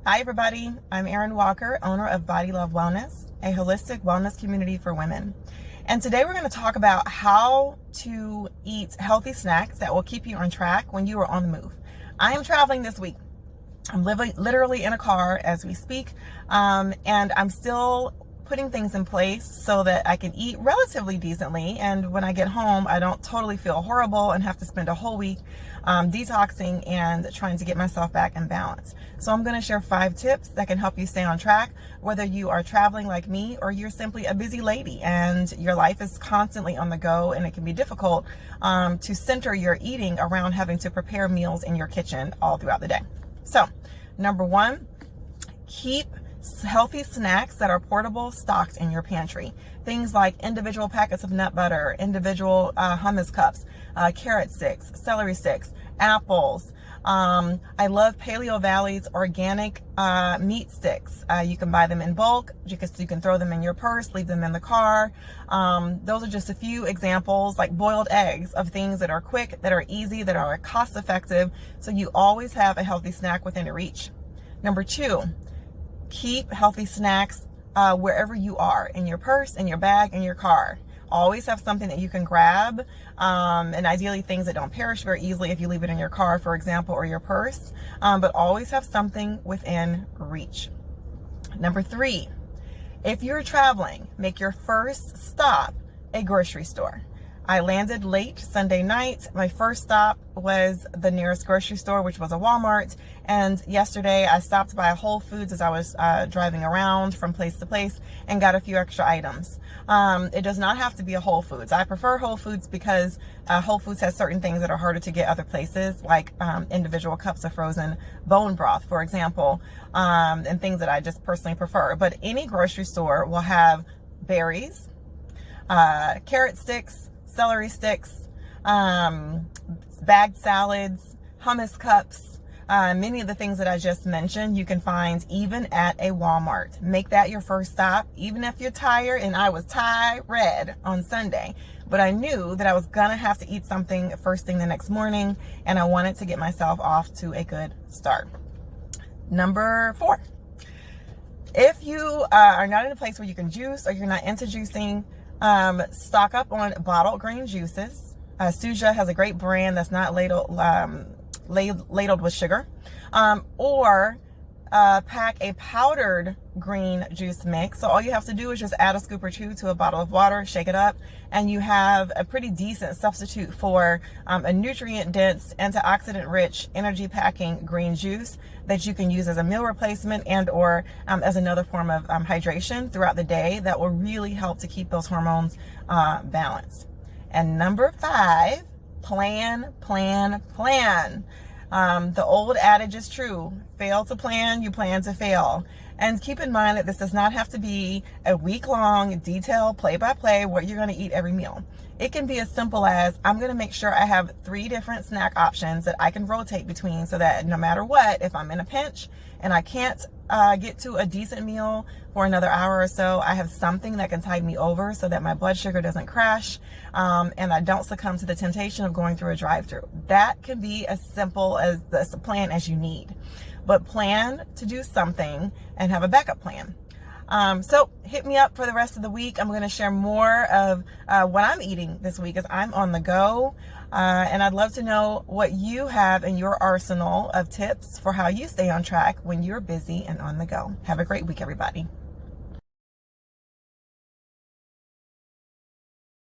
Hi everybody, I'm Erin Walker, owner of Body Love Wellness, a holistic wellness community for women. And today we're going to talk about how to eat healthy snacks that will keep you on track when you are on the move. I am traveling this week. I'm literally in a car as we speak, and I'm still putting things in place so that I can eat relatively decently, and when I get home I don't totally feel horrible and have to spend a whole week detoxing and trying to get myself back in balance. So I'm going to share 5 tips that can help you stay on track, whether you are traveling like me or you're simply a busy lady and your life is constantly on the go, and it can be difficult to center your eating around having to prepare meals in your kitchen all throughout the day. So number 1, keep healthy snacks that are portable stocked in your pantry. Things like individual packets of nut butter, individual hummus cups, carrot sticks, celery sticks, apples. I love Paleo Valley's organic meat sticks. You can buy them in bulk. You can throw them in your purse, leave them in the car. Those are just a few examples, like boiled eggs, of things that are quick, that are easy, that are cost effective, so you always have a healthy snack within your reach. Number 2, keep healthy snacks wherever you are, in your purse, in your bag, in your car. Always have something that you can grab, and ideally things that don't perish very easily if you leave it in your car, for example, or your purse, but always have something within reach. Number 3, if you're traveling, make your first stop a grocery store. I landed late Sunday night. My first stop was the nearest grocery store, which was a Walmart. And yesterday I stopped by a Whole Foods as I was driving around from place to place and got a few extra items. It does not have to be a Whole Foods. I prefer Whole Foods because Whole Foods has certain things that are harder to get other places, like individual cups of frozen bone broth, for example, and things that I just personally prefer. But any grocery store will have berries, carrot sticks, celery sticks, bagged salads, hummus cups, many of the things that I just mentioned you can find even at a Walmart. Make that your first stop, even if you're tired, and I was tired on Sunday, but I knew that I was gonna have to eat something first thing the next morning, and I wanted to get myself off to a good start. Number 4, if you are not in a place where you can juice, or you're not into juicing, stock up on bottled green juices. Suja has a great brand that's not ladled with sugar. Or pack a powdered green juice mix. So all you have to do is just add a scoop or 2 to a bottle of water, shake it up, and you have a pretty decent substitute for a nutrient-dense, antioxidant-rich, energy-packing green juice that you can use as a meal replacement and or as another form of hydration throughout the day that will really help to keep those hormones balanced. And number 5, plan. The old adage is true: fail to plan, you plan to fail. And keep in mind that this does not have to be a week-long, detailed, play-by-play what you're going to eat every meal. It can be as simple as, I'm going to make sure I have 3 different snack options that I can rotate between, so that no matter what, if I'm in a pinch and I can't get to a decent meal for another hour or so, I have something that can tide me over so that my blood sugar doesn't crash, and I don't succumb to the temptation of going through a drive-thru. That can be as simple as this plan as you need. But plan to do something and have a backup plan. So hit me up for the rest of the week. I'm going to share more of what I'm eating this week as I'm on the go. And I'd love to know what you have in your arsenal of tips for how you stay on track when you're busy and on the go. Have a great week, everybody.